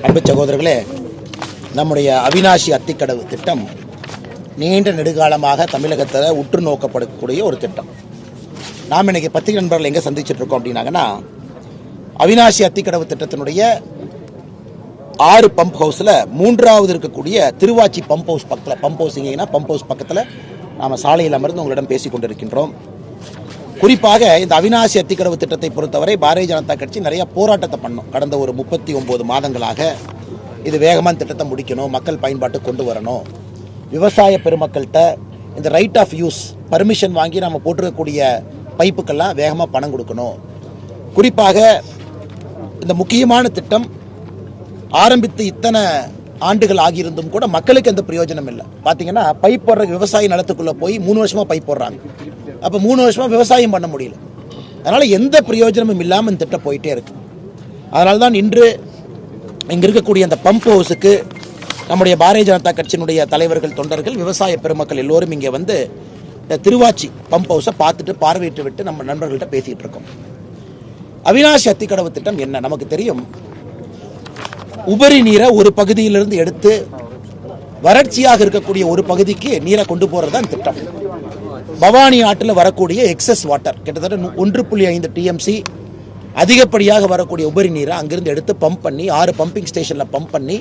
அன்பு சகோதரர்களே, நம்முடைய அவிநாசி அத்திக்கடவு திட்டம் நீண்ட நெடுகாலமாக தமிழகத்தில் உற்று நோக்கப்படக்கூடிய ஒரு திட்டம். நாம் இன்னைக்கு பத்திரிகை நண்பர்கள் எங்கே சந்திச்சுட்டு இருக்கோம் அப்படின்னாங்கன்னா, அவிநாசி அத்திக்கடவு திட்டத்தினுடைய 6 பம்ப் ஹவுஸில் 3வது இருக்கக்கூடிய திருவாச்சி பம்ப் ஹவுஸ் பக்கத்தில், பம்ப் ஹவுஸ் பக்கத்தில் நாம் சாலையில் அமர்ந்து உங்களிடம் பேசிக் கொண்டிருக்கின்றோம். குறிப்பாக இந்த அவிநாசி அத்திக்கடவு திட்டத்தை பொறுத்தவரை பாரதிய ஜனதா கட்சி நிறைய போராட்டத்தை பண்ணோம். கடந்த ஒரு 39 மாதங்களாக இது வேகமாக திட்டத்தை முடிக்கணும், மக்கள் பயன்பாட்டு கொண்டு வரணும், விவசாய பெருமக்கள்கிட்ட இந்த ரைட் ஆஃப் யூஸ் பர்மிஷன் வாங்கி நம்ம போட்டிருக்கக்கூடிய பைப்புக்கெல்லாம் வேகமாக பணம் கொடுக்கணும். குறிப்பாக இந்த முக்கியமான திட்டம் ஆரம்பித்து இத்தனை ஆண்டுகள் ஆகியிருந்தும் கூட மக்களுக்கு எந்த பிரயோஜனம் இல்லை. பார்த்தீங்கன்னா பைப் போடுற விவசாய நிலத்துக்குள்ளே போய் 3 வருஷமாக பைப் போடுறாங்க. அப்போ 3 வருஷமாக விவசாயம் பண்ண முடியல. அதனால் எந்த பிரயோஜனமும் இல்லாமல் இந்த திட்டம் போயிட்டே இருக்கு. அதனால தான் இன்று இங்கே இருக்கக்கூடிய அந்த பம்ப் ஹவுஸுக்கு நம்முடைய பாரதிய ஜனதா கட்சியினுடைய தலைவர்கள், தொண்டர்கள், விவசாய பெருமக்கள் எல்லோரும் இங்கே வந்து திருவாச்சி பம்ப் ஹவுஸை பார்த்துட்டு பார்வையிட்டு விட்டு நம்ம நண்பர்கள்ட்ட பேசிகிட்டு இருக்கோம். அவிநாசி அத்திக்கடவு திட்டம் என்ன நமக்கு தெரியும். உபரி நீரை ஒரு பகுதியிலிருந்து எடுத்து வறட்சியாக இருக்கக்கூடிய ஒரு பகுதிக்கு நீரை கொண்டு போகிறது தான் திட்டம். பவானி ஆற்றில் வரக்கூடிய எக்ஸஸ் வாட்டர் கிட்டத்தட்ட 1.5 டிஎம்சி அதிகப்படியாக வரக்கூடிய உபரி நீரை அங்கிருந்து எடுத்து பம்ப் பண்ணி 6 பம்பிங் ஸ்டேஷனில் பம்ப் பண்ணி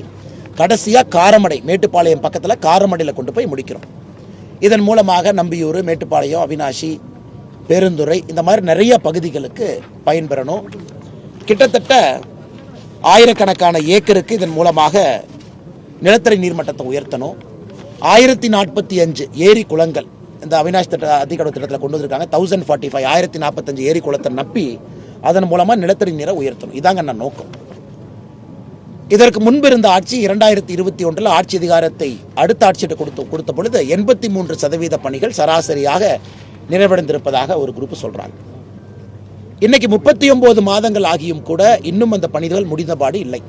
கடைசியாக காரமடை, மேட்டுப்பாளையம் பக்கத்தில் காரமடையில் கொண்டு போய் முடிக்கிறோம். இதன் மூலமாக நம்பியூர், மேட்டுப்பாளையம், அவிநாசி, பெருந்துறை இந்த மாதிரி நிறைய பகுதிகளுக்கு பயன்பெறணும். கிட்டத்தட்ட ஆயிரக்கணக்கான ஏக்கருக்கு இதன் மூலமாக நிலத்தடி நீர்மட்டத்தை உயர்த்தணும். 1045 ஏரி குளங்கள் இந்த அவிநாசி அத்திக்கடவு திட்டத்தில் கொண்டு வந்திருக்காங்க. 1045 1045 ஏரி குளத்தை நப்பி அதன் மூலமாக நிலத்தடி நீரை உயர்த்தணும். இதாங்க நான் நோக்கம். இதற்கு முன்பு இருந்த ஆட்சி 2021 ஆட்சி அதிகாரத்தை அடுத்த ஆட்சியிட்ட கொடுத்த பொழுது 83% பணிகள் சராசரியாக நிறைவடைந்திருப்பதாக ஒரு குரூப் சொல்றாங்க. இன்னைக்கு 39 மாதங்கள் ஆகியும் கூட இன்னும் அந்த பணிகள் முடிந்தபாடு இல்லை.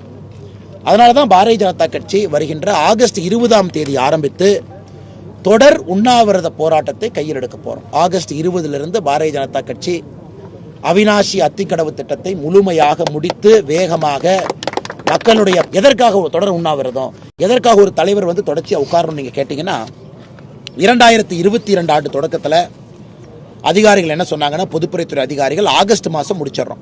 அதனால தான் பாரதிய ஜனதா கட்சி வருகின்ற ஆகஸ்ட் 20ஆம் தேதி ஆரம்பித்து தொடர் உண்ணாவிரத போராட்டத்தை கையில் எடுக்க போறோம். ஆகஸ்ட் 20 பாரதிய ஜனதா கட்சி அவிநாசி அத்திக்கடவு திட்டத்தை முழுமையாக முடித்து வேகமாக மக்களுடைய எதற்காக ஒரு தொடர் உண்ணாவிரதம், எதற்காக ஒரு தலைவர் வந்து தொடர்ச்சியாக உட்காரணும் நீங்க கேட்டீங்கன்னா, 2022 ஆண்டு தொடக்கத்தில் அதிகாரிகள் என்ன சொன்னாங்கன்னா, பொதுப்பணித்துறை அதிகாரிகள் ஆகஸ்ட் மாதம் முடிச்சிடறோம்.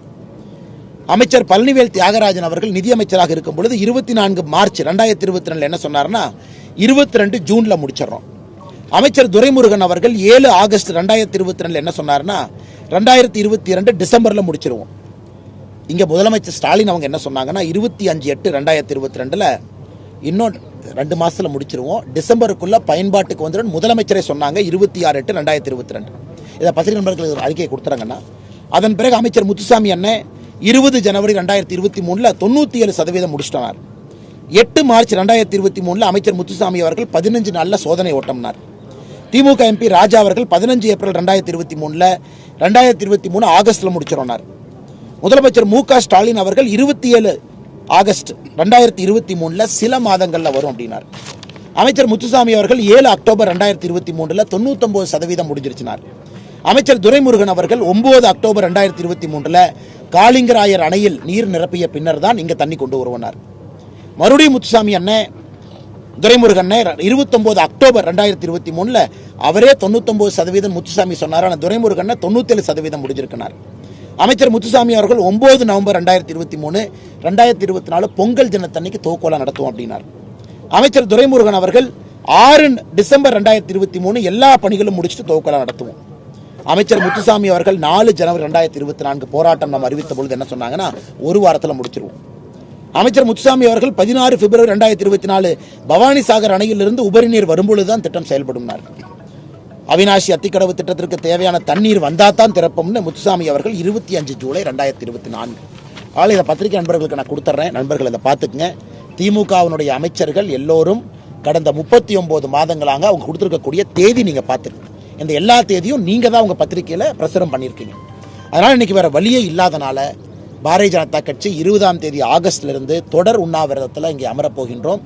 அமைச்சர் பழனிவேல் தியாகராஜன் அவர்கள் நிதியமைச்சராக இருக்கும் பொழுது 24 மார்ச் 2022 என்ன சொன்னார்னா 22 ஜூன்ல முடிச்சிடறோம். அமைச்சர் துரைமுருகன் அவர்கள் 7 ஆகஸ்ட் 2022 என்ன சொன்னார்னா 2022 டிசம்பர்ல முடிச்சிருவோம். இங்க முதலமைச்சர் ஸ்டாலின் அவங்க என்ன சொன்னாங்கன்னா 25/8/2022 இன்னும் 2 மாசத்துல முடிச்சிருவோம், டிசம்பருக்குள்ள பயன்பாட்டுக்கு வந்துடும் முதலமைச்சரே சொன்னாங்க. 26/8/2022 இதை பத்திரிகை நண்பர்களுக்கு ஒரு அறிக்கையை கொடுத்துறாங்கன்னா, அதன் பிறகு அமைச்சர் முத்துசாமி அண்ணன் 20 ஜனவரி 2023 97% முடிச்சிட்டார். 8 மார்ச் 2023 அமைச்சர் முத்துசாமி அவர்கள் 15 நாள்ல சோதனை ஓட்டம்னார். திமுக எம்பி ராஜா அவர்கள் 15 ஏப்ரல் 2023 ஆகஸ்ட்ல முடிச்சிரோனார். முதலமைச்சர் மு.க. ஸ்டாலின் அவர்கள் 27 ஆகஸ்ட் 2023 சில மாதங்கள்ல வரும் அப்படின்னார். அமைச்சர் முத்துசாமி அவர்கள் 7 அக்டோபர் 2023 99% முடிஞ்சிருச்சினார். அமைச்சர் துரைமுருகன் அவர்கள் 9 அக்டோபர் 2023 காளிங்கராயர் அணையில் நீர் நிரப்பிய பின்னர் தான் இங்க தண்ணி கொண்டு வருவனார். மறுபடியும் முத்துசாமி அண்ணன் துரைமுருகன் 29 அக்டோபர் 2023 அவரே 99% முத்துசாமி சொன்னார். ஆனால் துரைமுருகன் 97% முடிஞ்சிருக்கிறார். அமைச்சர் முத்துசாமி அவர்கள் 9 நவம்பர் 2023 2024 பொங்கல் தினத்தன்னைக்கு தோக்கோலா நடத்துவோம் அப்படின்னார். அமைச்சர் துரைமுருகன் அவர்கள் 6 டிசம்பர் 2023 எல்லா பணிகளும் முடிச்சுட்டு தோக்கோலா நடத்துவோம். அமைச்சர் முத்துசாமி அவர்கள் 4 ஜனவரி 2024 போராட்டம் நம்ம அறிவித்த பொழுது என்ன சொன்னாங்கன்னா 1 வாரத்தில் முடிச்சிருவோம். அமைச்சர் முத்துசாமி அவர்கள் 16 பிப்ரவரி 2024 பவானி சாகர் அணையிலிருந்து உபரி நீர் வரும்பொழுதுதான் திட்டம் செயல்படும். அவிநாசி அத்திக்கடவு திட்டத்திற்கு தேவையான தண்ணீர் வந்தாதான் திறப்போம்னு முத்துசாமி அவர்கள் 25 ஜூலை 2024 ஆள் இதை பத்திரிகை நண்பர்களுக்கு நான் கொடுத்துட்றேன். நண்பர்கள் இதை பார்த்துக்குங்க. திமுகவினுடைய அமைச்சர்கள் எல்லோரும் கடந்த 39 மாதங்களாக அவங்க கொடுத்துருக்கக்கூடிய தேதி நீங்கள் பார்த்துருங்க. இந்த எல்லா தேதியும் நீங்கள் தான் உங்கள் பத்திரிகையில் பிரசுரம் பண்ணியிருக்கீங்க. அதனால் இன்றைக்கி வேறு வழியே இல்லாதனால பாரதிய ஜனதா கட்சி 20ஆம் தேதி ஆகஸ்ட்லேருந்து தொடர் உண்ணாவிரதத்தில் இங்கே அமரப்போகின்றோம்.